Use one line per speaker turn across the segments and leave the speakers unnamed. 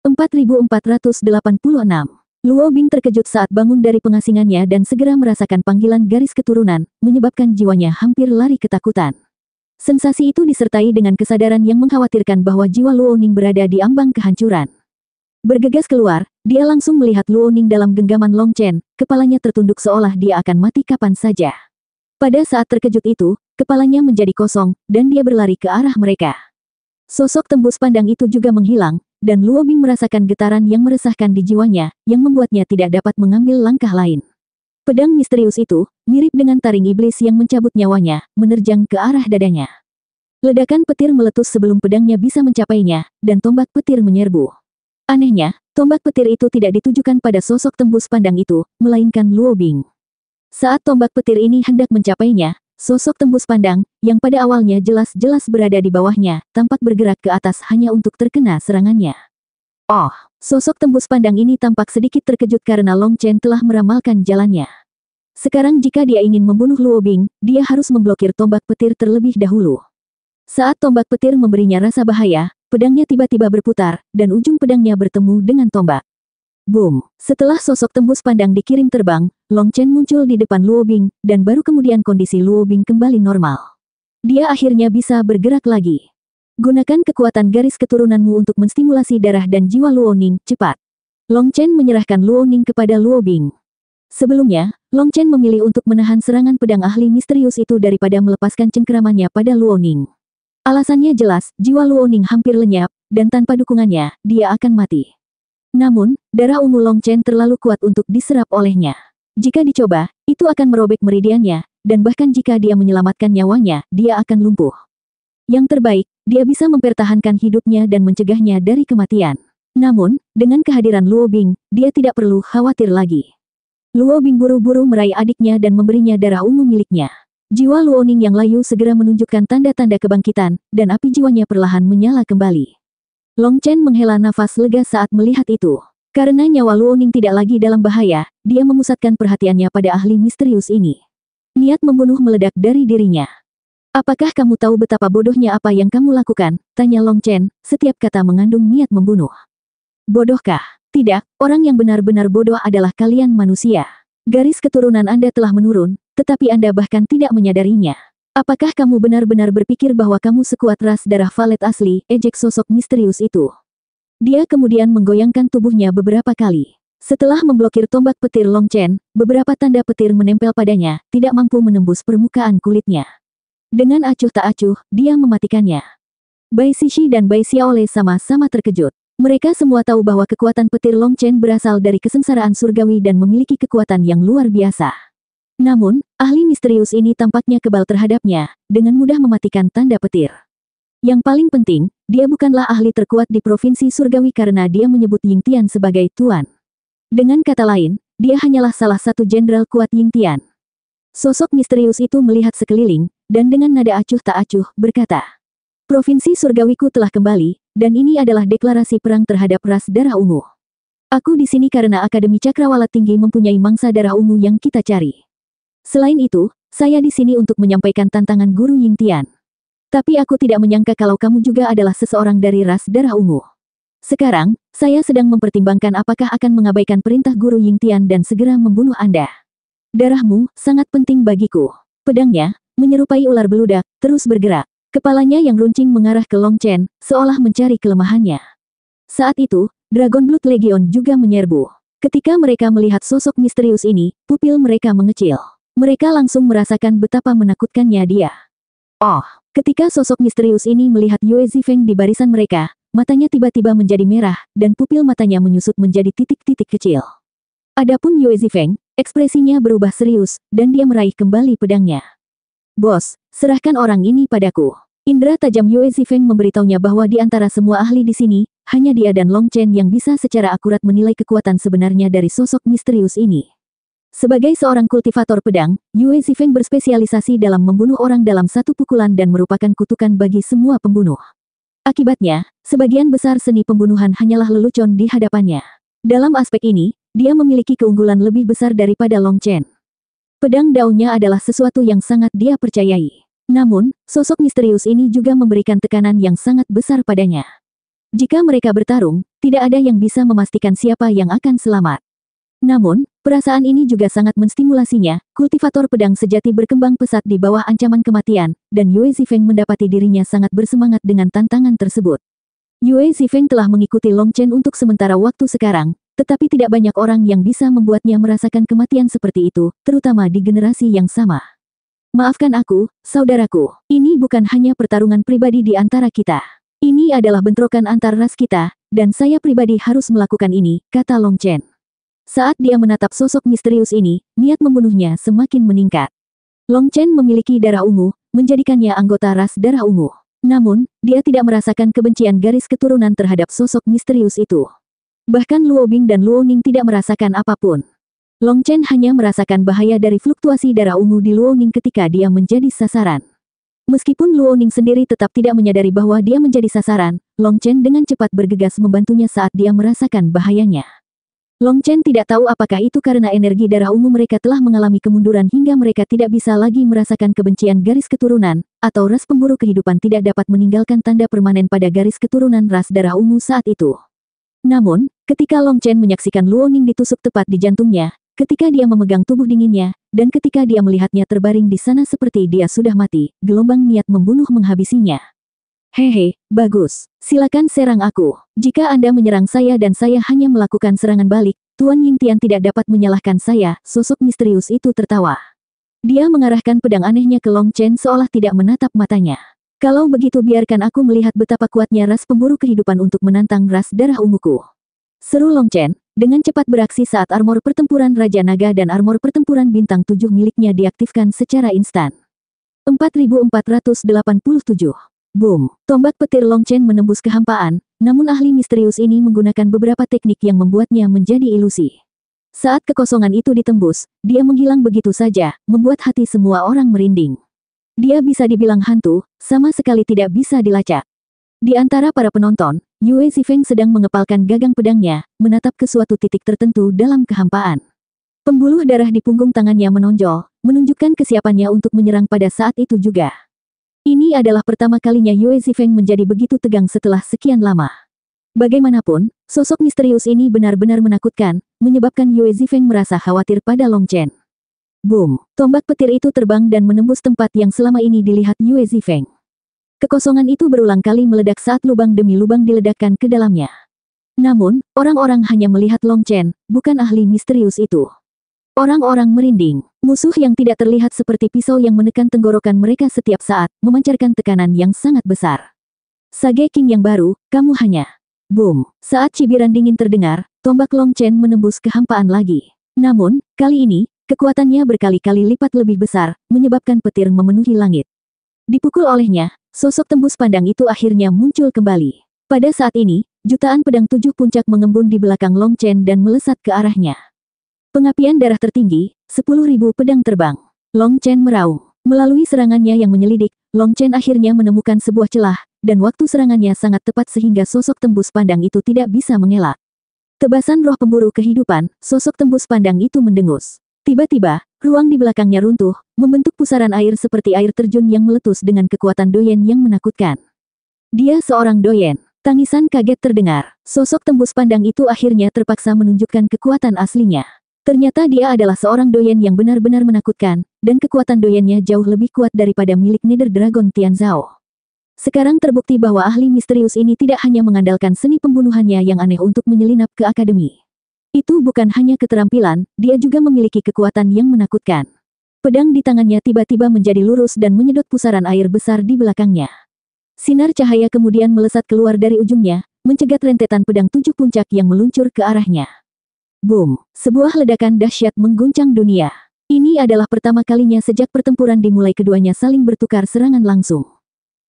4486. Luo Bing terkejut saat bangun dari pengasingannya dan segera merasakan panggilan garis keturunan, menyebabkan jiwanya hampir lari ketakutan. Sensasi itu disertai dengan kesadaran yang mengkhawatirkan bahwa jiwa Luo Ning berada di ambang kehancuran. Bergegas keluar, dia langsung melihat Luo Ning dalam genggaman Long Chen, kepalanya tertunduk seolah dia akan mati kapan saja. Pada saat terkejut itu, kepalanya menjadi kosong, dan dia berlari ke arah mereka. Sosok tembus pandang itu juga menghilang, dan Luo Bing merasakan getaran yang meresahkan di jiwanya, yang membuatnya tidak dapat mengambil langkah lain. Pedang misterius itu, mirip dengan taring iblis yang mencabut nyawanya, menerjang ke arah dadanya. Ledakan petir meletus sebelum pedangnya bisa mencapainya, dan tombak petir menyerbu. Anehnya, tombak petir itu tidak ditujukan pada sosok tembus pandang itu, melainkan Luo Bing. Saat tombak petir ini hendak mencapainya, sosok tembus pandang, yang pada awalnya jelas-jelas berada di bawahnya, tampak bergerak ke atas hanya untuk terkena serangannya. Oh, sosok tembus pandang ini tampak sedikit terkejut karena Long Chen telah meramalkan jalannya. Sekarang jika dia ingin membunuh Luo Bing, dia harus memblokir tombak petir terlebih dahulu. Saat tombak petir memberinya rasa bahaya, pedangnya tiba-tiba berputar, dan ujung pedangnya bertemu dengan tombak. Boom! Setelah sosok tembus pandang dikirim terbang, Long Chen muncul di depan Luo Bing, dan baru kemudian kondisi Luo Bing kembali normal. Dia akhirnya bisa bergerak lagi. Gunakan kekuatan garis keturunanmu untuk menstimulasi darah dan jiwa Luo Ning, cepat. Long Chen menyerahkan Luo Ning kepada Luo Bing. Sebelumnya, Long Chen memilih untuk menahan serangan pedang ahli misterius itu daripada melepaskan cengkeramannya pada Luo Ning. Alasannya jelas, jiwa Luo Ning hampir lenyap, dan tanpa dukungannya, dia akan mati. Namun, darah ungu Long Chen terlalu kuat untuk diserap olehnya. Jika dicoba, itu akan merobek meridiannya, dan bahkan jika dia menyelamatkan nyawanya, dia akan lumpuh. Yang terbaik, dia bisa mempertahankan hidupnya dan mencegahnya dari kematian. Namun, dengan kehadiran Luo Bing, dia tidak perlu khawatir lagi. Luo Bing buru-buru meraih adiknya dan memberinya darah ungu miliknya. Jiwa Luo Ning yang layu segera menunjukkan tanda-tanda kebangkitan, dan api jiwanya perlahan menyala kembali. Long Chen menghela nafas lega saat melihat itu. Karena nyawa Luo Ning tidak lagi dalam bahaya, dia memusatkan perhatiannya pada ahli misterius ini. Niat membunuh meledak dari dirinya. Apakah kamu tahu betapa bodohnya apa yang kamu lakukan? Tanya Long Chen, setiap kata mengandung niat membunuh. Bodohkah? Tidak, orang yang benar-benar bodoh adalah kalian manusia. Garis keturunan Anda telah menurun, tetapi Anda bahkan tidak menyadarinya. Apakah kamu benar-benar berpikir bahwa kamu sekuat ras darah Valet asli, ejek sosok misterius itu. Dia kemudian menggoyangkan tubuhnya beberapa kali. Setelah memblokir tombak petir Long Chen, beberapa tanda petir menempel padanya, tidak mampu menembus permukaan kulitnya. Dengan acuh tak acuh, dia mematikannya. Bai Sishi dan Bai Xiaolei sama-sama terkejut. Mereka semua tahu bahwa kekuatan petir Long Chen berasal dari kesengsaraan surgawi dan memiliki kekuatan yang luar biasa. Namun, ahli misterius ini tampaknya kebal terhadapnya, dengan mudah mematikan tanda petir. Yang paling penting, dia bukanlah ahli terkuat di provinsi surgawi karena dia menyebut Ying Tian sebagai tuan. Dengan kata lain, dia hanyalah salah satu jenderal kuat Ying Tian. Sosok misterius itu melihat sekeliling, dan dengan nada acuh tak acuh, berkata, "Provinsi surgawiku telah kembali, dan ini adalah deklarasi perang terhadap ras darah ungu. Aku di sini karena Akademi Cakrawala Tinggi mempunyai mangsa darah ungu yang kita cari. Selain itu, saya di sini untuk menyampaikan tantangan Guru Ying Tian. Tapi aku tidak menyangka kalau kamu juga adalah seseorang dari ras darah ungu. Sekarang, saya sedang mempertimbangkan apakah akan mengabaikan perintah Guru Ying Tian dan segera membunuh Anda. Darahmu sangat penting bagiku." Pedangnya, menyerupai ular beludak, terus bergerak. Kepalanya yang runcing mengarah ke Long Chen, seolah mencari kelemahannya. Saat itu, Dragon Blood Legion juga menyerbu. Ketika mereka melihat sosok misterius ini, pupil mereka mengecil. Mereka langsung merasakan betapa menakutkannya dia. Oh, ketika sosok misterius ini melihat Yue Zifeng di barisan mereka, matanya tiba-tiba menjadi merah, dan pupil matanya menyusut menjadi titik-titik kecil. Adapun Yue Zifeng, ekspresinya berubah serius, dan dia meraih kembali pedangnya. "Bos, serahkan orang ini padaku." Indra tajam Yue Zifeng memberitahunya bahwa di antara semua ahli di sini, hanya dia dan Long Chen yang bisa secara akurat menilai kekuatan sebenarnya dari sosok misterius ini. Sebagai seorang kultivator pedang, Yue Zifeng berspesialisasi dalam membunuh orang dalam satu pukulan dan merupakan kutukan bagi semua pembunuh. Akibatnya, sebagian besar seni pembunuhan hanyalah lelucon di hadapannya. Dalam aspek ini, dia memiliki keunggulan lebih besar daripada Long Chen. Pedang daunnya adalah sesuatu yang sangat dia percayai. Namun, sosok misterius ini juga memberikan tekanan yang sangat besar padanya. Jika mereka bertarung, tidak ada yang bisa memastikan siapa yang akan selamat. Namun, perasaan ini juga sangat menstimulasinya. Kultivator pedang sejati berkembang pesat di bawah ancaman kematian, dan Yue Zifeng mendapati dirinya sangat bersemangat dengan tantangan tersebut. Yue Zifeng telah mengikuti Long Chen untuk sementara waktu sekarang, tetapi tidak banyak orang yang bisa membuatnya merasakan kematian seperti itu, terutama di generasi yang sama. Maafkan aku, saudaraku. Ini bukan hanya pertarungan pribadi di antara kita. Ini adalah bentrokan antar ras kita, dan saya pribadi harus melakukan ini, kata Long Chen. Saat dia menatap sosok misterius ini, niat membunuhnya semakin meningkat. Long Chen memiliki darah ungu, menjadikannya anggota ras darah ungu. Namun, dia tidak merasakan kebencian garis keturunan terhadap sosok misterius itu. Bahkan Luo Bing dan Luo Ning tidak merasakan apapun. Long Chen hanya merasakan bahaya dari fluktuasi darah ungu di Luo Ning ketika dia menjadi sasaran. Meskipun Luo Ning sendiri tetap tidak menyadari bahwa dia menjadi sasaran, Long Chen dengan cepat bergegas membantunya saat dia merasakan bahayanya. Long Chen tidak tahu apakah itu karena energi darah ungu mereka telah mengalami kemunduran hingga mereka tidak bisa lagi merasakan kebencian garis keturunan, atau ras pemburu kehidupan tidak dapat meninggalkan tanda permanen pada garis keturunan ras darah ungu saat itu. Namun, ketika Long Chen menyaksikan Luo Ning ditusuk tepat di jantungnya, ketika dia memegang tubuh dinginnya, dan ketika dia melihatnya terbaring di sana seperti dia sudah mati, gelombang niat membunuh menghabisinya. Hehe, bagus. Silakan serang aku. Jika Anda menyerang saya dan saya hanya melakukan serangan balik, Tuan Yingtian tidak dapat menyalahkan saya, sosok misterius itu tertawa. Dia mengarahkan pedang anehnya ke Long Chen seolah tidak menatap matanya. Kalau begitu biarkan aku melihat betapa kuatnya ras pemburu kehidupan untuk menantang ras darah unguku. Seru Long Chen, dengan cepat beraksi saat armor pertempuran Raja Naga dan armor pertempuran bintang 7 miliknya diaktifkan secara instan. 4487. Boom! Tombak petir Long Chen menembus kehampaan, namun ahli misterius ini menggunakan beberapa teknik yang membuatnya menjadi ilusi. Saat kekosongan itu ditembus, dia menghilang begitu saja, membuat hati semua orang merinding. Dia bisa dibilang hantu, sama sekali tidak bisa dilacak. Di antara para penonton, Yue Zifeng sedang mengepalkan gagang pedangnya, menatap ke suatu titik tertentu dalam kehampaan. Pembuluh darah di punggung tangannya menonjol, menunjukkan kesiapannya untuk menyerang pada saat itu juga. Ini adalah pertama kalinya Yue Zifeng menjadi begitu tegang setelah sekian lama. Bagaimanapun, sosok misterius ini benar-benar menakutkan, menyebabkan Yue Zifeng merasa khawatir pada Long Chen. Boom! Tombak petir itu terbang dan menembus tempat yang selama ini dilihat Yue Zifeng. Kekosongan itu berulang kali meledak saat lubang demi lubang diledakkan ke dalamnya. Namun, orang-orang hanya melihat Long Chen, bukan ahli misterius itu. Orang-orang merinding. Musuh yang tidak terlihat seperti pisau yang menekan tenggorokan mereka setiap saat, memancarkan tekanan yang sangat besar. Sage King yang baru, kamu hanya... Boom! Saat cibiran dingin terdengar, tombak Long Chen menembus kehampaan lagi. Namun, kali ini, kekuatannya berkali-kali lipat lebih besar, menyebabkan petir memenuhi langit. Dipukul olehnya, sosok tembus pandang itu akhirnya muncul kembali. Pada saat ini, jutaan pedang 7 puncak mengembun di belakang Long Chen dan melesat ke arahnya. Pengapian darah tertinggi, 10.000 pedang terbang. Long Chen meraung. Melalui serangannya yang menyelidik, Long Chen akhirnya menemukan sebuah celah, dan waktu serangannya sangat tepat sehingga sosok tembus pandang itu tidak bisa mengelak. Tebasan roh pemburu kehidupan, sosok tembus pandang itu mendengus. Tiba-tiba, ruang di belakangnya runtuh, membentuk pusaran air seperti air terjun yang meletus dengan kekuatan doyen yang menakutkan. Dia seorang doyen. Tangisan kaget terdengar. Sosok tembus pandang itu akhirnya terpaksa menunjukkan kekuatan aslinya. Ternyata dia adalah seorang doyen yang benar-benar menakutkan, dan kekuatan doyennya jauh lebih kuat daripada milik Nether Dragon Tianzhao. Sekarang terbukti bahwa ahli misterius ini tidak hanya mengandalkan seni pembunuhannya yang aneh untuk menyelinap ke akademi. Itu bukan hanya keterampilan, dia juga memiliki kekuatan yang menakutkan. Pedang di tangannya tiba-tiba menjadi lurus dan menyedot pusaran air besar di belakangnya. Sinar cahaya kemudian melesat keluar dari ujungnya, mencegat rentetan pedang 7 puncak yang meluncur ke arahnya. Boom! Sebuah ledakan dahsyat mengguncang dunia. Ini adalah pertama kalinya sejak pertempuran dimulai keduanya saling bertukar serangan langsung.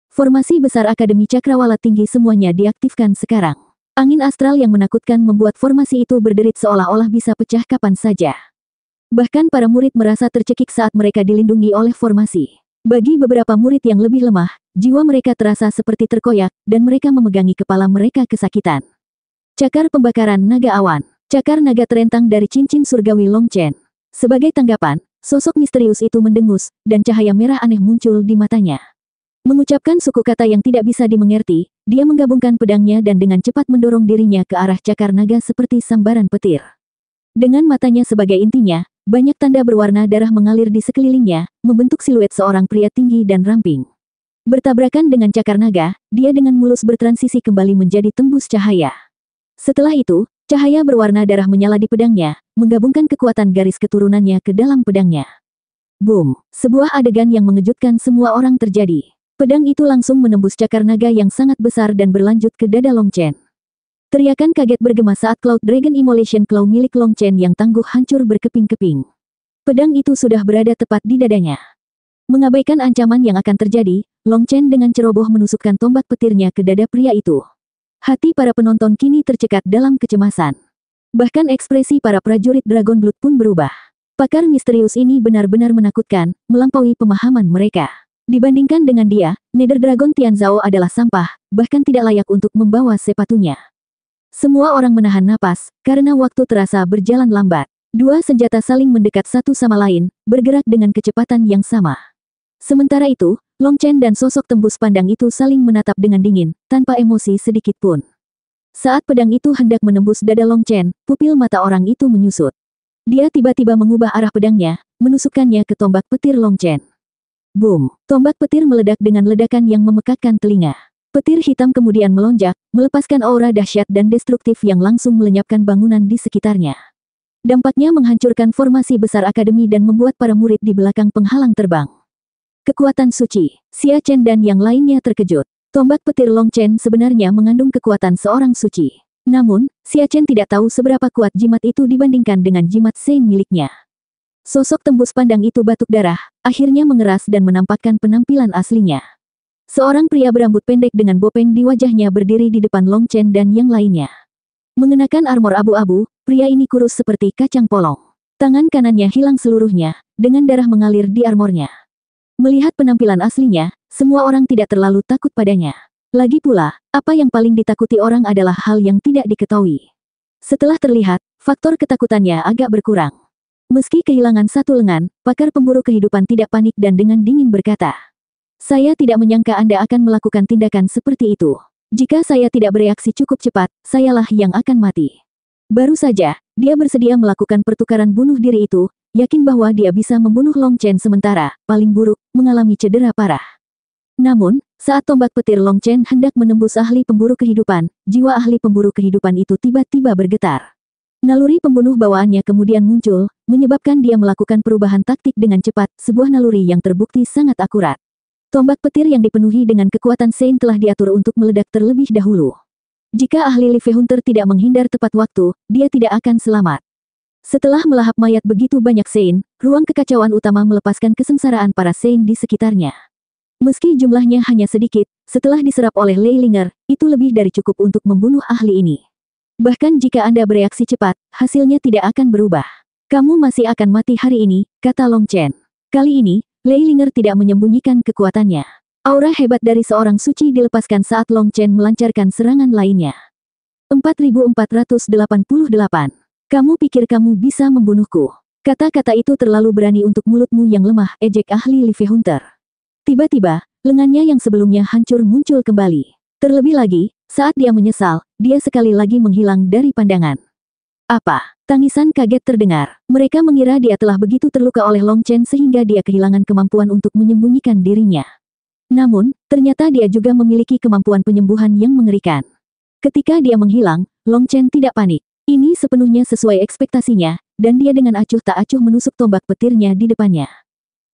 Formasi besar Akademi Cakrawala Tinggi semuanya diaktifkan sekarang. Angin astral yang menakutkan membuat formasi itu berderit seolah-olah bisa pecah kapan saja. Bahkan para murid merasa tercekik saat mereka dilindungi oleh formasi. Bagi beberapa murid yang lebih lemah, jiwa mereka terasa seperti terkoyak, dan mereka memegangi kepala mereka kesakitan. Cakar pembakaran naga awan. Cakar naga terentang dari cincin surgawi Long Chen. Sebagai tanggapan, sosok misterius itu mendengus, dan cahaya merah aneh muncul di matanya. Mengucapkan suku kata yang tidak bisa dimengerti, dia menggabungkan pedangnya dan dengan cepat mendorong dirinya ke arah cakar naga seperti sambaran petir. Dengan matanya sebagai intinya, banyak tanda berwarna darah mengalir di sekelilingnya, membentuk siluet seorang pria tinggi dan ramping. Bertabrakan dengan cakar naga, dia dengan mulus bertransisi kembali menjadi tembus cahaya. Setelah itu, cahaya berwarna darah menyala di pedangnya, menggabungkan kekuatan garis keturunannya ke dalam pedangnya. Boom! Sebuah adegan yang mengejutkan semua orang terjadi. Pedang itu langsung menembus cakar naga yang sangat besar dan berlanjut ke dada Long Chen. Teriakan kaget bergema saat Cloud Dragon Immolation Claw milik Long Chen yang tangguh hancur berkeping-keping. Pedang itu sudah berada tepat di dadanya. Mengabaikan ancaman yang akan terjadi, Long Chen dengan ceroboh menusukkan tombak petirnya ke dada pria itu. Hati para penonton kini tercekat dalam kecemasan. Bahkan ekspresi para prajurit Dragon Blood pun berubah. Pakar misterius ini benar-benar menakutkan, melampaui pemahaman mereka. Dibandingkan dengan dia, Nether Dragon Tianzhao adalah sampah, bahkan tidak layak untuk membawa sepatunya. Semua orang menahan napas, karena waktu terasa berjalan lambat. Dua senjata saling mendekat satu sama lain, bergerak dengan kecepatan yang sama. Sementara itu, Long Chen dan sosok tembus pandang itu saling menatap dengan dingin, tanpa emosi sedikit pun. Saat pedang itu hendak menembus dada Long Chen, pupil mata orang itu menyusut. Dia tiba-tiba mengubah arah pedangnya, menusukkannya ke tombak petir Long Chen. Boom! Tombak petir meledak dengan ledakan yang memekakkan telinga. Petir hitam kemudian melonjak, melepaskan aura dahsyat dan destruktif yang langsung melenyapkan bangunan di sekitarnya. Dampaknya menghancurkan formasi besar akademi dan membuat para murid di belakang penghalang terbang. Kekuatan suci, Xia Chen dan yang lainnya terkejut. Tombak petir Long Chen sebenarnya mengandung kekuatan seorang suci. Namun, Xia Chen tidak tahu seberapa kuat jimat itu dibandingkan dengan jimat Sein miliknya. Sosok tembus pandang itu batuk darah, akhirnya mengeras dan menampakkan penampilan aslinya. Seorang pria berambut pendek dengan bopeng di wajahnya berdiri di depan Long Chen dan yang lainnya. Mengenakan armor abu-abu, pria ini kurus seperti kacang polong. Tangan kanannya hilang seluruhnya, dengan darah mengalir di armornya. Melihat penampilan aslinya, semua orang tidak terlalu takut padanya. Lagi pula, apa yang paling ditakuti orang adalah hal yang tidak diketahui. Setelah terlihat, faktor ketakutannya agak berkurang. Meski kehilangan satu lengan, pakar pemburu kehidupan tidak panik dan dengan dingin berkata, "Saya tidak menyangka Anda akan melakukan tindakan seperti itu. Jika saya tidak bereaksi cukup cepat, sayalah yang akan mati." Baru saja, dia bersedia melakukan pertukaran bunuh diri itu, yakin bahwa dia bisa membunuh Long Chen sementara, paling buruk, mengalami cedera parah. Namun, saat tombak petir Long Chen hendak menembus ahli pemburu kehidupan, jiwa ahli pemburu kehidupan itu tiba-tiba bergetar. Naluri pembunuh bawaannya kemudian muncul, menyebabkan dia melakukan perubahan taktik dengan cepat, sebuah naluri yang terbukti sangat akurat. Tombak petir yang dipenuhi dengan kekuatan Sein telah diatur untuk meledak terlebih dahulu. Jika ahli Live Hunter tidak menghindar tepat waktu, dia tidak akan selamat. Setelah melahap mayat begitu banyak Sein, ruang kekacauan utama melepaskan kesengsaraan para Sein di sekitarnya. Meski jumlahnya hanya sedikit, setelah diserap oleh Lei Linger, itu lebih dari cukup untuk membunuh ahli ini. Bahkan jika Anda bereaksi cepat, hasilnya tidak akan berubah. Kamu masih akan mati hari ini, kata Long Chen. Kali ini, Lei Linger tidak menyembunyikan kekuatannya. Aura hebat dari seorang suci dilepaskan saat Long Chen melancarkan serangan lainnya. 4488. Kamu pikir kamu bisa membunuhku? Kata-kata itu terlalu berani untuk mulutmu yang lemah, ejek ahli Live Hunter. Tiba-tiba, lengannya yang sebelumnya hancur muncul kembali. Terlebih lagi, saat dia menyesal, dia sekali lagi menghilang dari pandangan. Apa? Tangisan kaget terdengar. Mereka mengira dia telah begitu terluka oleh Long Chen sehingga dia kehilangan kemampuan untuk menyembunyikan dirinya. Namun, ternyata dia juga memiliki kemampuan penyembuhan yang mengerikan. Ketika dia menghilang, Long Chen tidak panik. Ini sepenuhnya sesuai ekspektasinya, dan dia dengan acuh tak acuh menusuk tombak petirnya di depannya.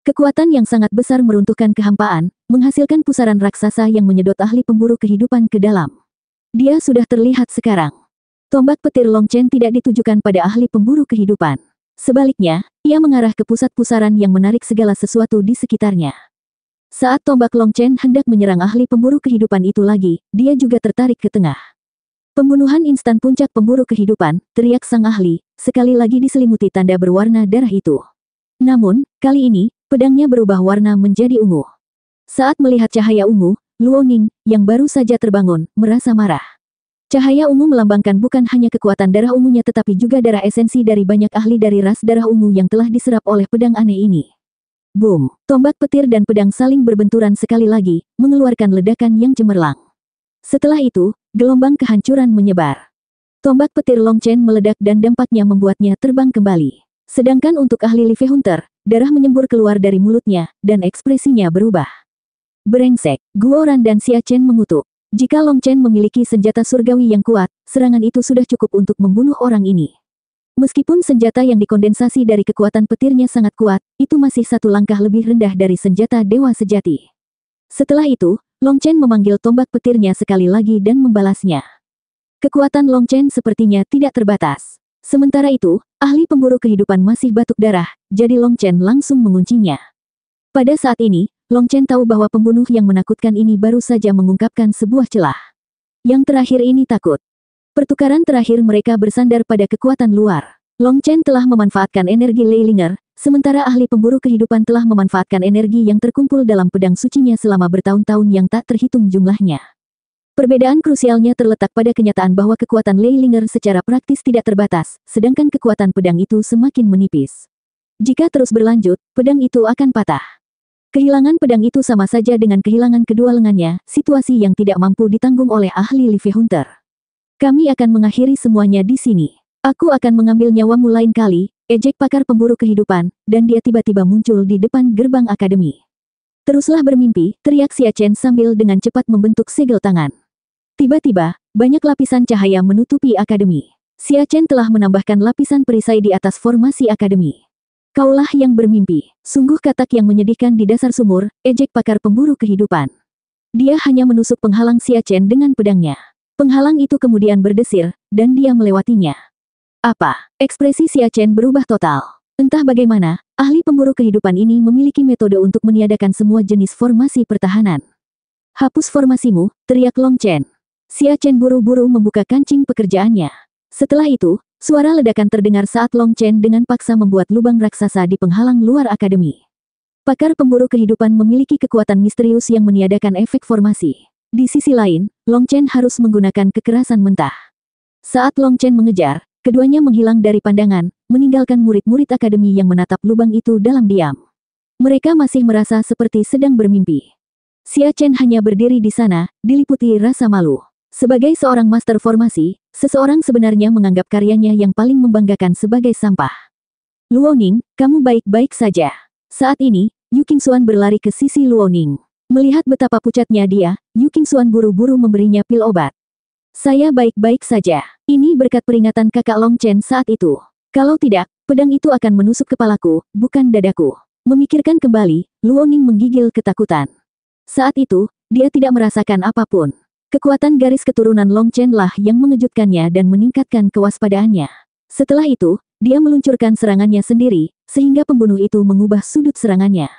Kekuatan yang sangat besar meruntuhkan kehampaan, menghasilkan pusaran raksasa yang menyedot ahli pemburu kehidupan ke dalam. Dia sudah terlihat sekarang. Tombak petir Long Chen tidak ditujukan pada ahli pemburu kehidupan. Sebaliknya, ia mengarah ke pusat pusaran yang menarik segala sesuatu di sekitarnya. Saat tombak Long Chen hendak menyerang ahli pemburu kehidupan itu lagi, dia juga tertarik ke tengah. Pembunuhan instan puncak pemburu kehidupan, teriak sang ahli, sekali lagi diselimuti tanda berwarna darah itu. Namun, kali ini, pedangnya berubah warna menjadi ungu. Saat melihat cahaya ungu, Luo Ning, yang baru saja terbangun, merasa marah. Cahaya ungu melambangkan bukan hanya kekuatan darah ungunya tetapi juga darah esensi dari banyak ahli dari ras darah ungu yang telah diserap oleh pedang aneh ini. Boom! Tombak petir dan pedang saling berbenturan sekali lagi, mengeluarkan ledakan yang cemerlang. Setelah itu, gelombang kehancuran menyebar. Tombak petir Long Chen meledak dan dampaknya membuatnya terbang kembali. Sedangkan untuk ahli Live Hunter, darah menyembur keluar dari mulutnya, dan ekspresinya berubah. Brengsek, Guoran dan Xia Chen mengutuk. Jika Long Chen memiliki senjata surgawi yang kuat, serangan itu sudah cukup untuk membunuh orang ini. Meskipun senjata yang dikondensasi dari kekuatan petirnya sangat kuat, itu masih satu langkah lebih rendah dari senjata dewa sejati. Setelah itu, Long Chen memanggil tombak petirnya sekali lagi dan membalasnya. Kekuatan Long Chen sepertinya tidak terbatas. Sementara itu, ahli pemburu kehidupan masih batuk darah, jadi Long Chen langsung menguncinya. Pada saat ini, Long Chen tahu bahwa pembunuh yang menakutkan ini baru saja mengungkapkan sebuah celah. Yang terakhir ini takut. Pertukaran terakhir mereka bersandar pada kekuatan luar. Long Chen telah memanfaatkan energi Leilinger, sementara ahli pemburu kehidupan telah memanfaatkan energi yang terkumpul dalam pedang sucinya selama bertahun-tahun yang tak terhitung jumlahnya. Perbedaan krusialnya terletak pada kenyataan bahwa kekuatan Leilinger secara praktis tidak terbatas, sedangkan kekuatan pedang itu semakin menipis. Jika terus berlanjut, pedang itu akan patah. Kehilangan pedang itu sama saja dengan kehilangan kedua lengannya, situasi yang tidak mampu ditanggung oleh ahli Live Hunter. Kami akan mengakhiri semuanya di sini. Aku akan mengambil nyawamu lain kali, ejek pakar pemburu kehidupan, dan dia tiba-tiba muncul di depan gerbang akademi. Teruslah bermimpi, teriak Xia Chen sambil dengan cepat membentuk segel tangan. Tiba-tiba, banyak lapisan cahaya menutupi akademi. Xia Chen telah menambahkan lapisan perisai di atas formasi akademi. Kaulah yang bermimpi, sungguh katak yang menyedihkan di dasar sumur, ejek pakar pemburu kehidupan. Dia hanya menusuk penghalang Xia Chen dengan pedangnya. Penghalang itu kemudian berdesir, dan dia melewatinya. Apa? Ekspresi Xia Chen berubah total. Entah bagaimana, ahli pemburu kehidupan ini memiliki metode untuk meniadakan semua jenis formasi pertahanan. Hapus formasimu, teriak Long Chen. Xia Chen buru-buru membuka kancing pekerjaannya. Setelah itu, suara ledakan terdengar saat Long Chen dengan paksa membuat lubang raksasa di penghalang luar akademi. Pakar pemburu kehidupan memiliki kekuatan misterius yang meniadakan efek formasi. Di sisi lain, Long Chen harus menggunakan kekerasan mentah. Saat Long Chen mengejar, keduanya menghilang dari pandangan, meninggalkan murid-murid akademi yang menatap lubang itu dalam diam. Mereka masih merasa seperti sedang bermimpi. Xia Chen hanya berdiri di sana, diliputi rasa malu. Sebagai seorang master formasi, seseorang sebenarnya menganggap karyanya yang paling membanggakan sebagai sampah. Luo Ning, kamu baik-baik saja. Saat ini, Yu Qingxuan berlari ke sisi Luo Ning. Melihat betapa pucatnya dia, Yu Qingxuan buru-buru memberinya pil obat. Saya baik-baik saja. Ini berkat peringatan kakak Long Chen saat itu. Kalau tidak, pedang itu akan menusuk kepalaku, bukan dadaku. Memikirkan kembali, Luo Ning menggigil ketakutan. Saat itu, dia tidak merasakan apapun. Kekuatan garis keturunan Long Chen lah yang mengejutkannya dan meningkatkan kewaspadaannya. Setelah itu, dia meluncurkan serangannya sendiri, sehingga pembunuh itu mengubah sudut serangannya.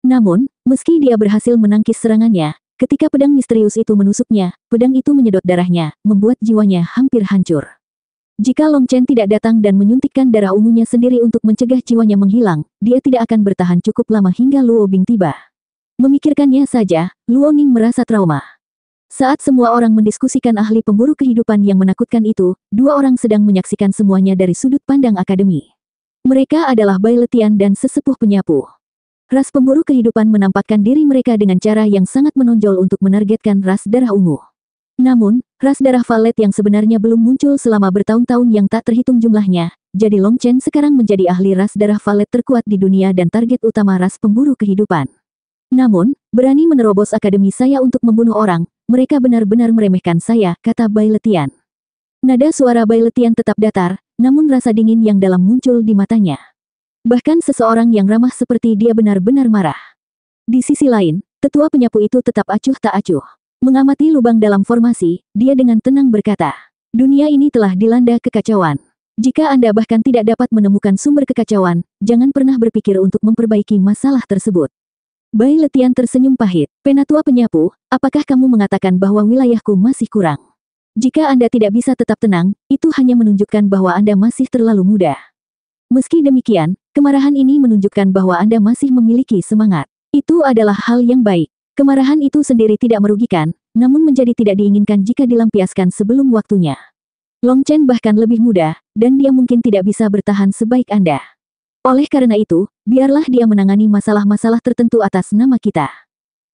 Namun, meski dia berhasil menangkis serangannya, ketika pedang misterius itu menusuknya, pedang itu menyedot darahnya, membuat jiwanya hampir hancur. Jika Long Chen tidak datang dan menyuntikkan darah ungunya sendiri untuk mencegah jiwanya menghilang, dia tidak akan bertahan cukup lama hingga Luo Bing tiba. Memikirkannya saja, Luo Ning merasa trauma. Saat semua orang mendiskusikan ahli pemburu kehidupan yang menakutkan itu, dua orang sedang menyaksikan semuanya dari sudut pandang akademi. Mereka adalah Bai Letian dan sesepuh penyapu. Ras pemburu kehidupan menampakkan diri mereka dengan cara yang sangat menonjol untuk menargetkan ras darah ungu. Namun, ras darah Valet yang sebenarnya belum muncul selama bertahun-tahun yang tak terhitung jumlahnya, jadi Long Chen sekarang menjadi ahli ras darah Valet terkuat di dunia dan target utama ras pemburu kehidupan. Namun, berani menerobos akademi saya untuk membunuh orang, mereka benar-benar meremehkan saya, kata Bai Letian. Nada suara Bai Letian tetap datar, namun rasa dingin yang dalam muncul di matanya. Bahkan seseorang yang ramah seperti dia benar-benar marah. Di sisi lain, tetua penyapu itu tetap acuh tak acuh. Mengamati lubang dalam formasi, dia dengan tenang berkata, dunia ini telah dilanda kekacauan. Jika Anda bahkan tidak dapat menemukan sumber kekacauan, jangan pernah berpikir untuk memperbaiki masalah tersebut. Bai Letian tersenyum pahit. Penatua penyapu, apakah kamu mengatakan bahwa wilayahku masih kurang? Jika Anda tidak bisa tetap tenang, itu hanya menunjukkan bahwa Anda masih terlalu muda. Meski demikian, kemarahan ini menunjukkan bahwa Anda masih memiliki semangat. Itu adalah hal yang baik. Kemarahan itu sendiri tidak merugikan, namun menjadi tidak diinginkan jika dilampiaskan sebelum waktunya. Long Chen bahkan lebih muda, dan dia mungkin tidak bisa bertahan sebaik Anda. Oleh karena itu, biarlah dia menangani masalah-masalah tertentu atas nama kita.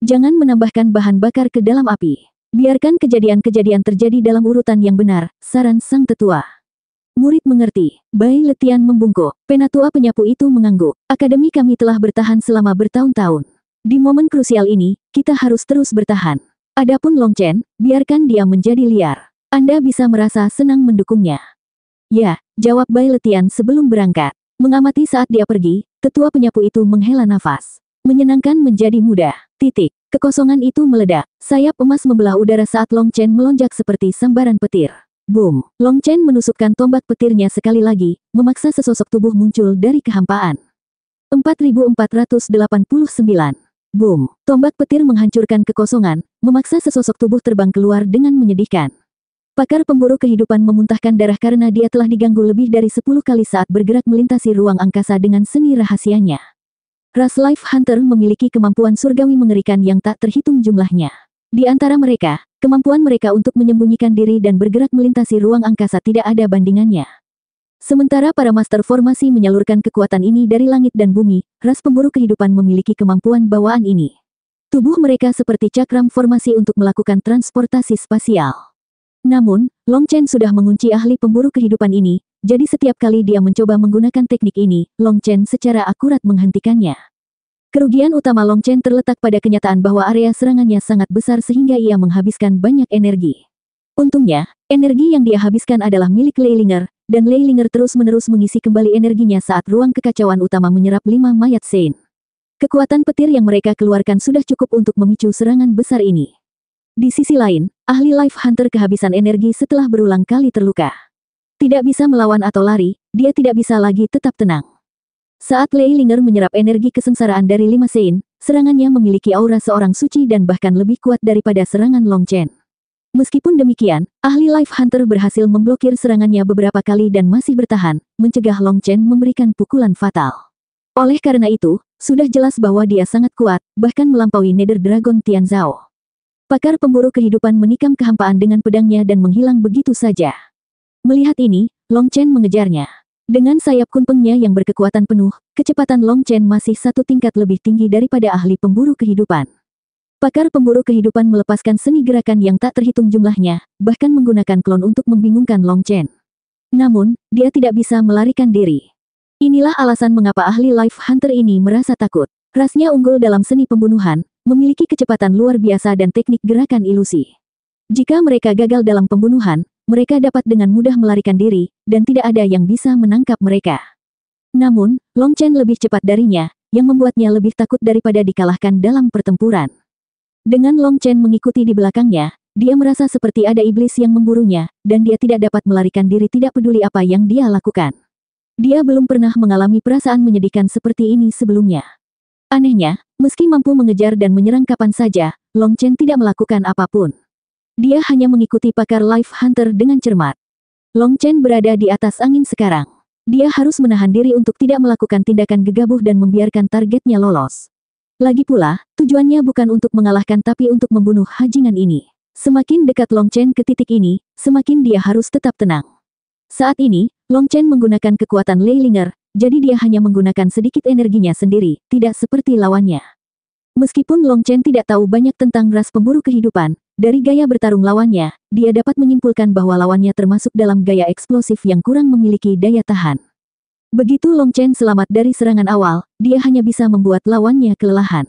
Jangan menambahkan bahan bakar ke dalam api. Biarkan kejadian-kejadian terjadi dalam urutan yang benar, saran sang tetua. Murid mengerti. Bai Letian membungkuk. Penatua penyapu itu mengangguk. Akademi kami telah bertahan selama bertahun-tahun. Di momen krusial ini, kita harus terus bertahan. Adapun Long Chen, biarkan dia menjadi liar. Anda bisa merasa senang mendukungnya. Ya, jawab Bai Letian sebelum berangkat. Mengamati saat dia pergi, tetua penyapu itu menghela nafas. Menyenangkan menjadi muda. Titik. Kekosongan itu meledak. Sayap emas membelah udara saat Long Chen melonjak seperti sambaran petir. Boom! Long Chen menusukkan tombak petirnya sekali lagi, memaksa sesosok tubuh muncul dari kehampaan. 4489. Boom! Tombak petir menghancurkan kekosongan, memaksa sesosok tubuh terbang keluar dengan menyedihkan. Pakar pemburu kehidupan memuntahkan darah karena dia telah diganggu lebih dari 10 kali saat bergerak melintasi ruang angkasa dengan seni rahasianya. Ras Life Hunter memiliki kemampuan surgawi mengerikan yang tak terhitung jumlahnya. Di antara mereka, kemampuan mereka untuk menyembunyikan diri dan bergerak melintasi ruang angkasa tidak ada bandingannya. Sementara para master formasi menyalurkan kekuatan ini dari langit dan bumi, ras pemburu kehidupan memiliki kemampuan bawaan ini. Tubuh mereka seperti cakram formasi untuk melakukan transportasi spasial. Namun, Long Chen sudah mengunci ahli pemburu kehidupan ini, jadi setiap kali dia mencoba menggunakan teknik ini, Long Chen secara akurat menghentikannya. Kerugian utama Long Chen terletak pada kenyataan bahwa area serangannya sangat besar sehingga ia menghabiskan banyak energi. Untungnya, energi yang dia habiskan adalah milik Leilinger, dan Leilinger terus-menerus mengisi kembali energinya saat ruang kekacauan utama menyerap 5 mayat Sein. Kekuatan petir yang mereka keluarkan sudah cukup untuk memicu serangan besar ini. Di sisi lain, ahli Life Hunter kehabisan energi setelah berulang kali terluka. Tidak bisa melawan atau lari, dia tidak bisa lagi tetap tenang. Saat Leilinger menyerap energi kesengsaraan dari 5 Sein, serangannya memiliki aura seorang suci dan bahkan lebih kuat daripada serangan Long Chen. Meskipun demikian, ahli Life Hunter berhasil memblokir serangannya beberapa kali dan masih bertahan, mencegah Long Chen memberikan pukulan fatal. Oleh karena itu, sudah jelas bahwa dia sangat kuat, bahkan melampaui Nether Dragon Tianzhao. Pakar pemburu kehidupan menikam kehampaan dengan pedangnya dan menghilang begitu saja. Melihat ini, Long Chen mengejarnya. Dengan sayap kunpengnya yang berkekuatan penuh, kecepatan Long Chen masih satu tingkat lebih tinggi daripada ahli pemburu kehidupan. Pakar pemburu kehidupan melepaskan seni gerakan yang tak terhitung jumlahnya, bahkan menggunakan klon untuk membingungkan Long Chen. Namun, dia tidak bisa melarikan diri. Inilah alasan mengapa ahli Life Hunter ini merasa takut. Rasnya unggul dalam seni pembunuhan, memiliki kecepatan luar biasa dan teknik gerakan ilusi. Jika mereka gagal dalam pembunuhan, mereka dapat dengan mudah melarikan diri, dan tidak ada yang bisa menangkap mereka. Namun, Long Chen lebih cepat darinya, yang membuatnya lebih takut daripada dikalahkan dalam pertempuran. Dengan Long Chen mengikuti di belakangnya, dia merasa seperti ada iblis yang memburunya, dan dia tidak dapat melarikan diri tidak peduli apa yang dia lakukan. Dia belum pernah mengalami perasaan menyedihkan seperti ini sebelumnya. Anehnya, meski mampu mengejar dan menyerang kapan saja, Long Chen tidak melakukan apapun. Dia hanya mengikuti pakar Life Hunter dengan cermat. Long Chen berada di atas angin sekarang. Dia harus menahan diri untuk tidak melakukan tindakan gegabah dan membiarkan targetnya lolos. Lagi pula, tujuannya bukan untuk mengalahkan tapi untuk membunuh hajingan ini. Semakin dekat Long Chen ke titik ini, semakin dia harus tetap tenang. Saat ini, Long Chen menggunakan kekuatan Leilinger, jadi dia hanya menggunakan sedikit energinya sendiri, tidak seperti lawannya. Meskipun Long Chen tidak tahu banyak tentang ras pemburu kehidupan, dari gaya bertarung lawannya, dia dapat menyimpulkan bahwa lawannya termasuk dalam gaya eksplosif yang kurang memiliki daya tahan. Begitu Long Chen selamat dari serangan awal, dia hanya bisa membuat lawannya kelelahan.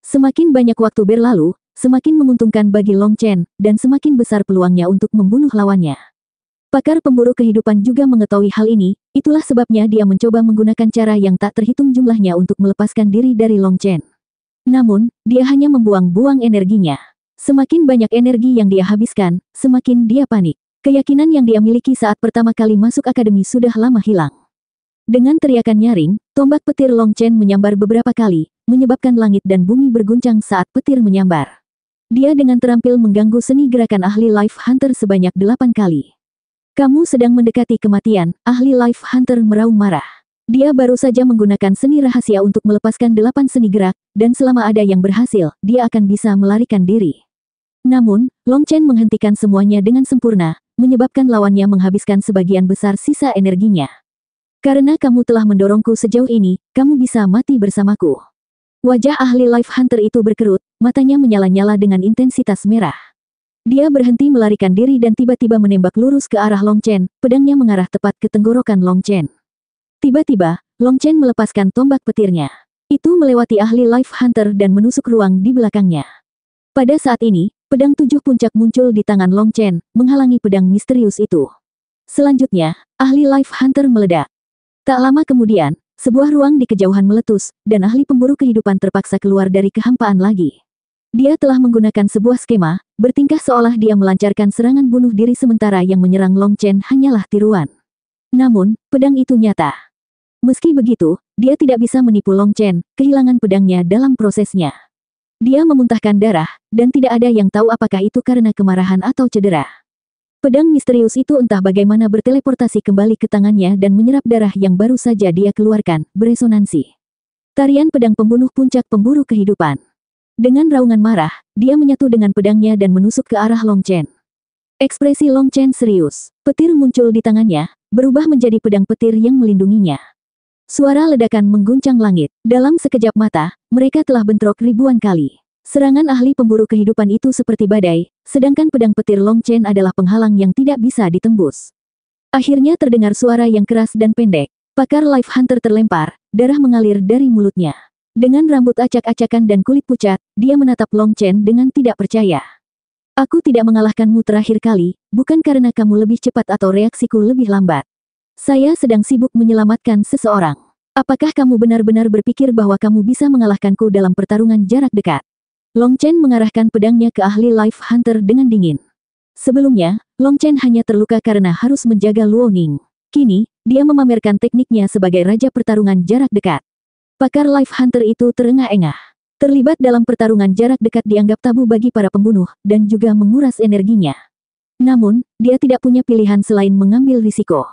Semakin banyak waktu berlalu, semakin menguntungkan bagi Long Chen, dan semakin besar peluangnya untuk membunuh lawannya. Pakar pemburu kehidupan juga mengetahui hal ini, itulah sebabnya dia mencoba menggunakan cara yang tak terhitung jumlahnya untuk melepaskan diri dari Long Chen. Namun, dia hanya membuang-buang energinya. Semakin banyak energi yang dia habiskan, semakin dia panik. Keyakinan yang dia miliki saat pertama kali masuk akademi sudah lama hilang. Dengan teriakan nyaring, tombak petir Long Chen menyambar beberapa kali, menyebabkan langit dan bumi berguncang saat petir menyambar. Dia dengan terampil mengganggu seni gerakan ahli Life Hunter sebanyak 8 kali. Kamu sedang mendekati kematian, ahli Life Hunter meraung marah. Dia baru saja menggunakan seni rahasia untuk melepaskan 8 seni gerak, dan selama ada yang berhasil, dia akan bisa melarikan diri. Namun, Long Chen menghentikan semuanya dengan sempurna, menyebabkan lawannya menghabiskan sebagian besar sisa energinya. Karena kamu telah mendorongku sejauh ini, kamu bisa mati bersamaku. Wajah ahli Life Hunter itu berkerut, matanya menyala-nyala dengan intensitas merah. Dia berhenti melarikan diri dan tiba-tiba menembak lurus ke arah Long Chen, pedangnya mengarah tepat ke tenggorokan Long Chen. Tiba-tiba, Long Chen melepaskan tombak petirnya. Itu melewati ahli Life Hunter dan menusuk ruang di belakangnya. Pada saat ini, pedang 7 puncak muncul di tangan Long Chen, menghalangi pedang misterius itu. Selanjutnya, ahli Life Hunter meledak. Tak lama kemudian, sebuah ruang di kejauhan meletus, dan ahli pemburu kehidupan terpaksa keluar dari kehampaan lagi. Dia telah menggunakan sebuah skema, bertingkah seolah dia melancarkan serangan bunuh diri sementara yang menyerang Long Chen hanyalah tiruan. Namun, pedang itu nyata. Meski begitu, dia tidak bisa menipu Long Chen, kehilangan pedangnya dalam prosesnya. Dia memuntahkan darah, dan tidak ada yang tahu apakah itu karena kemarahan atau cedera. Pedang misterius itu entah bagaimana berteleportasi kembali ke tangannya dan menyerap darah yang baru saja dia keluarkan, beresonansi. Tarian pedang pembunuh puncak pemburu kehidupan. Dengan raungan marah, dia menyatu dengan pedangnya dan menusuk ke arah Long Chen. Ekspresi Long Chen serius. Petir muncul di tangannya, berubah menjadi pedang petir yang melindunginya. Suara ledakan mengguncang langit. Dalam sekejap mata, mereka telah bentrok ribuan kali. Serangan ahli pemburu kehidupan itu seperti badai, sedangkan pedang petir Long Chen adalah penghalang yang tidak bisa ditembus. Akhirnya terdengar suara yang keras dan pendek. Pakar Life Hunter terlempar, darah mengalir dari mulutnya. Dengan rambut acak-acakan dan kulit pucat, dia menatap Long Chen dengan tidak percaya. Aku tidak mengalahkanmu terakhir kali, bukan karena kamu lebih cepat atau reaksiku lebih lambat. Saya sedang sibuk menyelamatkan seseorang. Apakah kamu benar-benar berpikir bahwa kamu bisa mengalahkanku dalam pertarungan jarak dekat? Long Chen mengarahkan pedangnya ke ahli Life Hunter dengan dingin. Sebelumnya, Long Chen hanya terluka karena harus menjaga Luo Ning. Kini, dia memamerkan tekniknya sebagai raja pertarungan jarak dekat. Pakar Life Hunter itu terengah-engah. Terlibat dalam pertarungan jarak dekat dianggap tabu bagi para pembunuh, dan juga menguras energinya. Namun, dia tidak punya pilihan selain mengambil risiko.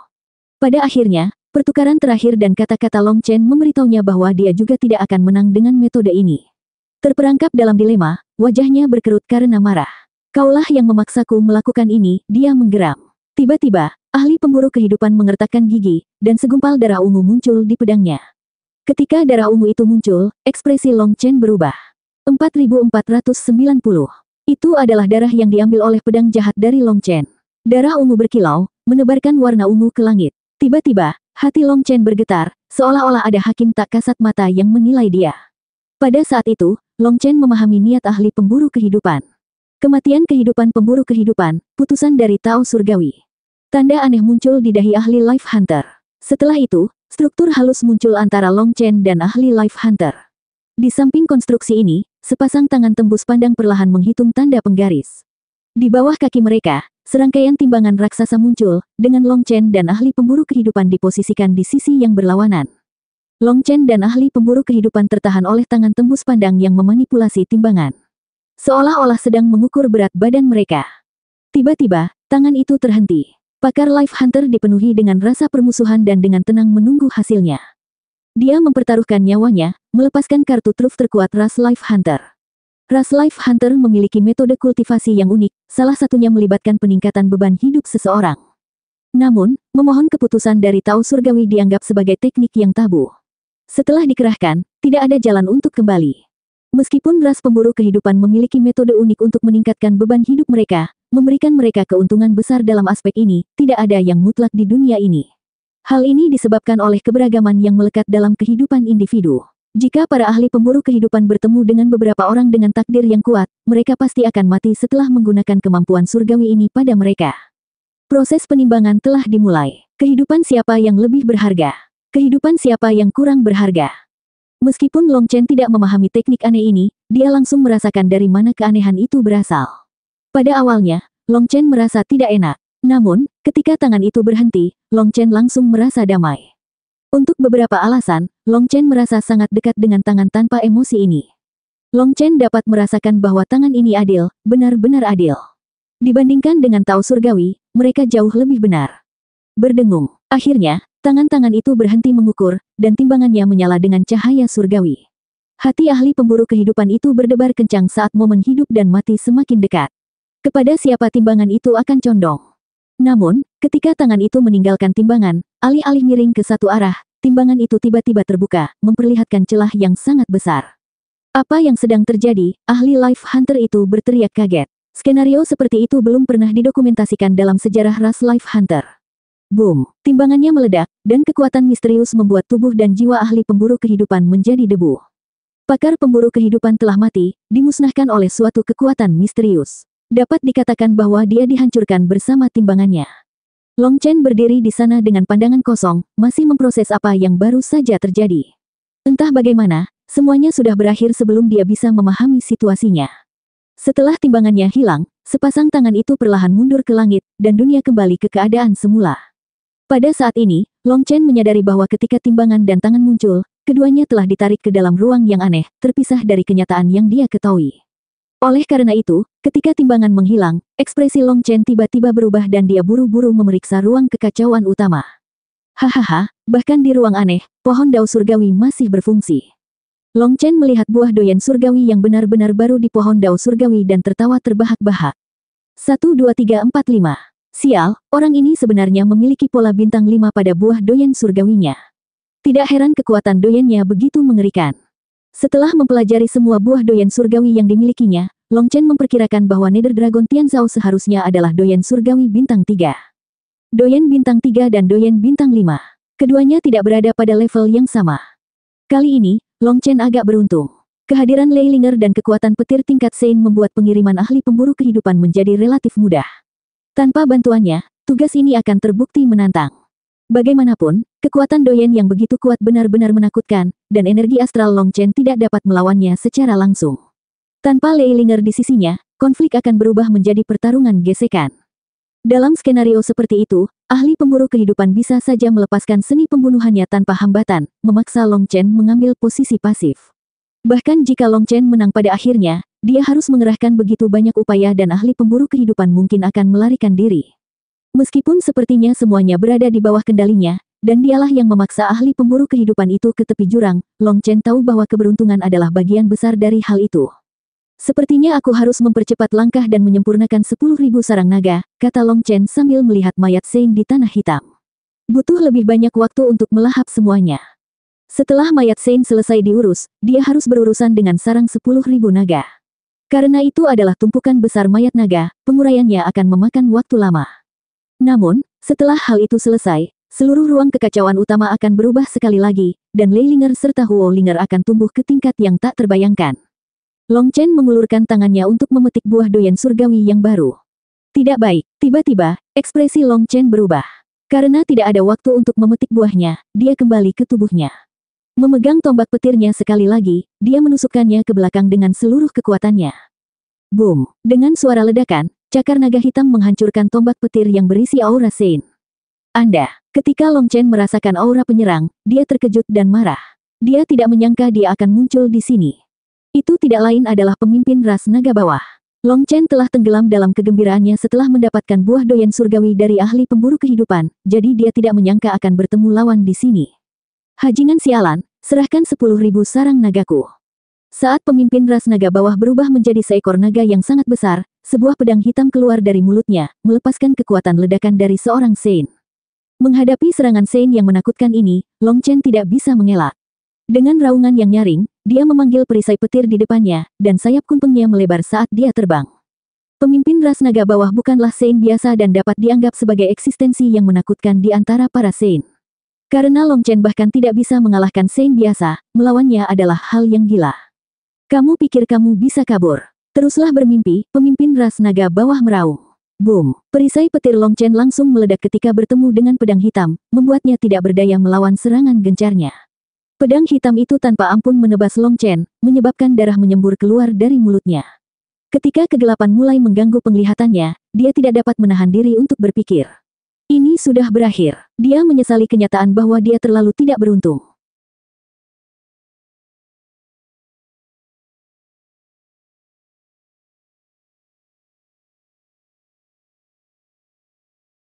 Pada akhirnya, pertukaran terakhir dan kata-kata Long Chen memberitahunya bahwa dia juga tidak akan menang dengan metode ini. Terperangkap dalam dilema, wajahnya berkerut karena marah. Kaulah yang memaksaku melakukan ini, dia menggeram. Tiba-tiba, ahli pemburu kehidupan mengertakkan gigi, dan segumpal darah ungu muncul di pedangnya. Ketika darah ungu itu muncul, ekspresi Long Chen berubah. 4490. Itu adalah darah yang diambil oleh pedang jahat dari Long Chen. Darah ungu berkilau, menebarkan warna ungu ke langit. Tiba-tiba, hati Long Chen bergetar, seolah-olah ada hakim tak kasat mata yang menilai dia. Pada saat itu, Long Chen memahami niat ahli pemburu kehidupan. Kematian kehidupan pemburu kehidupan, putusan dari Tao Surgawi. Tanda aneh muncul di dahi ahli Life Hunter. Setelah itu, struktur halus muncul antara Long Chen dan ahli Life Hunter. Di samping konstruksi ini, sepasang tangan tembus pandang perlahan menghitung tanda penggaris. Di bawah kaki mereka, serangkaian timbangan raksasa muncul, dengan Long Chen dan ahli pemburu kehidupan diposisikan di sisi yang berlawanan. Long Chen dan ahli pemburu kehidupan tertahan oleh tangan tembus pandang yang memanipulasi timbangan. Seolah-olah sedang mengukur berat badan mereka. Tiba-tiba, tangan itu terhenti. Pakar Life Hunter dipenuhi dengan rasa permusuhan dan dengan tenang menunggu hasilnya. Dia mempertaruhkan nyawanya, melepaskan kartu truf terkuat ras Life Hunter. Ras Life Hunter memiliki metode kultivasi yang unik, salah satunya melibatkan peningkatan beban hidup seseorang. Namun, memohon keputusan dari Tao Surgawi dianggap sebagai teknik yang tabu. Setelah dikerahkan, tidak ada jalan untuk kembali. Meskipun ras pemburu kehidupan memiliki metode unik untuk meningkatkan beban hidup mereka, memberikan mereka keuntungan besar dalam aspek ini, tidak ada yang mutlak di dunia ini. Hal ini disebabkan oleh keberagaman yang melekat dalam kehidupan individu. Jika para ahli pemburu kehidupan bertemu dengan beberapa orang dengan takdir yang kuat, mereka pasti akan mati setelah menggunakan kemampuan surgawi ini pada mereka. Proses penimbangan telah dimulai. Kehidupan siapa yang lebih berharga? Kehidupan siapa yang kurang berharga? Meskipun Long Chen tidak memahami teknik aneh ini, dia langsung merasakan dari mana keanehan itu berasal. Pada awalnya, Long Chen merasa tidak enak. Namun, ketika tangan itu berhenti, Long Chen langsung merasa damai. Untuk beberapa alasan, Long Chen merasa sangat dekat dengan tangan tanpa emosi ini. Long Chen dapat merasakan bahwa tangan ini adil, benar-benar adil. Dibandingkan dengan Tao Surgawi, mereka jauh lebih benar. Berdengung. Akhirnya, tangan-tangan itu berhenti mengukur, dan timbangannya menyala dengan cahaya surgawi. Hati ahli pemburu kehidupan itu berdebar kencang saat momen hidup dan mati semakin dekat. Kepada siapa timbangan itu akan condong? Namun, ketika tangan itu meninggalkan timbangan, alih-alih miring ke satu arah, timbangan itu tiba-tiba terbuka, memperlihatkan celah yang sangat besar. Apa yang sedang terjadi? Ahli Life Hunter itu berteriak kaget. Skenario seperti itu belum pernah didokumentasikan dalam sejarah ras Life Hunter. Boom! Timbangannya meledak, dan kekuatan misterius membuat tubuh dan jiwa ahli pemburu kehidupan menjadi debu. Pakar pemburu kehidupan telah mati, dimusnahkan oleh suatu kekuatan misterius. Dapat dikatakan bahwa dia dihancurkan bersama timbangannya. Long Chen berdiri di sana dengan pandangan kosong, masih memproses apa yang baru saja terjadi. Entah bagaimana, semuanya sudah berakhir sebelum dia bisa memahami situasinya. Setelah timbangannya hilang, sepasang tangan itu perlahan mundur ke langit, dan dunia kembali ke keadaan semula. Pada saat ini, Long Chen menyadari bahwa ketika timbangan dan tangan muncul, keduanya telah ditarik ke dalam ruang yang aneh, terpisah dari kenyataan yang dia ketahui. Oleh karena itu, ketika timbangan menghilang, ekspresi Long Chen tiba-tiba berubah dan dia buru-buru memeriksa ruang kekacauan utama. Hahaha, bahkan di ruang aneh, pohon dao surgawi masih berfungsi. Long Chen melihat buah doyan surgawi yang benar-benar baru di pohon dao surgawi dan tertawa terbahak-bahak. 1, 2, 3, 4, 5. Sial, orang ini sebenarnya memiliki pola bintang 5 pada buah doyan surgawinya. Tidak heran kekuatan doyannya begitu mengerikan. Setelah mempelajari semua buah doyan surgawi yang dimilikinya, Long Chen memperkirakan bahwa Nether Dragon Tianzhao seharusnya adalah doyan surgawi bintang 3. Doyan bintang 3 dan doyan bintang 5. Keduanya tidak berada pada level yang sama. Kali ini, Long Chen agak beruntung. Kehadiran Leilinger dan kekuatan petir tingkat Sein membuat pengiriman ahli pemburu kehidupan menjadi relatif mudah. Tanpa bantuannya, tugas ini akan terbukti menantang. Bagaimanapun, kekuatan doyan yang begitu kuat benar-benar menakutkan, dan energi astral Long Chen tidak dapat melawannya secara langsung. Tanpa Leilinger di sisinya, konflik akan berubah menjadi pertarungan gesekan. Dalam skenario seperti itu, ahli pemburu kehidupan bisa saja melepaskan seni pembunuhannya tanpa hambatan, memaksa Long Chen mengambil posisi pasif. Bahkan jika Long Chen menang pada akhirnya, dia harus mengerahkan begitu banyak upaya dan ahli pemburu kehidupan mungkin akan melarikan diri. Meskipun sepertinya semuanya berada di bawah kendalinya, dan dialah yang memaksa ahli pemburu kehidupan itu ke tepi jurang, Long Chen tahu bahwa keberuntungan adalah bagian besar dari hal itu. Sepertinya aku harus mempercepat langkah dan menyempurnakan 10.000 sarang naga, kata Long Chen sambil melihat mayat Sein di tanah hitam. Butuh lebih banyak waktu untuk melahap semuanya. Setelah mayat Sein selesai diurus, dia harus berurusan dengan sarang 10.000 naga. Karena itu adalah tumpukan besar mayat naga, penguraiannya akan memakan waktu lama. Namun, setelah hal itu selesai, seluruh ruang kekacauan utama akan berubah sekali lagi, dan Leilinger serta Huolinger akan tumbuh ke tingkat yang tak terbayangkan. Long Chen mengulurkan tangannya untuk memetik buah doyan surgawi yang baru. Tidak baik, tiba-tiba, ekspresi Long Chen berubah. Karena tidak ada waktu untuk memetik buahnya, dia kembali ke tubuhnya. Memegang tombak petirnya sekali lagi, dia menusukkannya ke belakang dengan seluruh kekuatannya. Boom! Dengan suara ledakan, cakar naga hitam menghancurkan tombak petir yang berisi aura Sein. Ketika Long Chen merasakan aura penyerang, dia terkejut dan marah. Dia tidak menyangka dia akan muncul di sini. Itu tidak lain adalah pemimpin ras naga bawah. Long Chen telah tenggelam dalam kegembiraannya setelah mendapatkan buah doyan surgawi dari ahli pemburu kehidupan, jadi dia tidak menyangka akan bertemu lawan di sini. Hajingan sialan, serahkan 10.000 sarang nagaku. Saat pemimpin ras naga bawah berubah menjadi seekor naga yang sangat besar, sebuah pedang hitam keluar dari mulutnya, melepaskan kekuatan ledakan dari seorang Sein. Menghadapi serangan Sein yang menakutkan ini, Long Chen tidak bisa mengelak. Dengan raungan yang nyaring, dia memanggil perisai petir di depannya, dan sayap kunpengnya melebar saat dia terbang. Pemimpin ras naga bawah bukanlah Sein biasa dan dapat dianggap sebagai eksistensi yang menakutkan di antara para Sein. Karena Long Chen bahkan tidak bisa mengalahkan Sein biasa, melawannya adalah hal yang gila. Kamu pikir kamu bisa kabur? Teruslah bermimpi, pemimpin ras naga bawah meraung. Boom! Perisai petir Long Chen langsung meledak ketika bertemu dengan pedang hitam, membuatnya tidak berdaya melawan serangan gencarnya. Pedang hitam itu tanpa ampun menebas Long Chen, menyebabkan darah menyembur keluar dari mulutnya. Ketika kegelapan mulai mengganggu penglihatannya, dia tidak dapat menahan diri untuk berpikir. Ini sudah berakhir. Dia menyesali kenyataan bahwa dia terlalu tidak beruntung.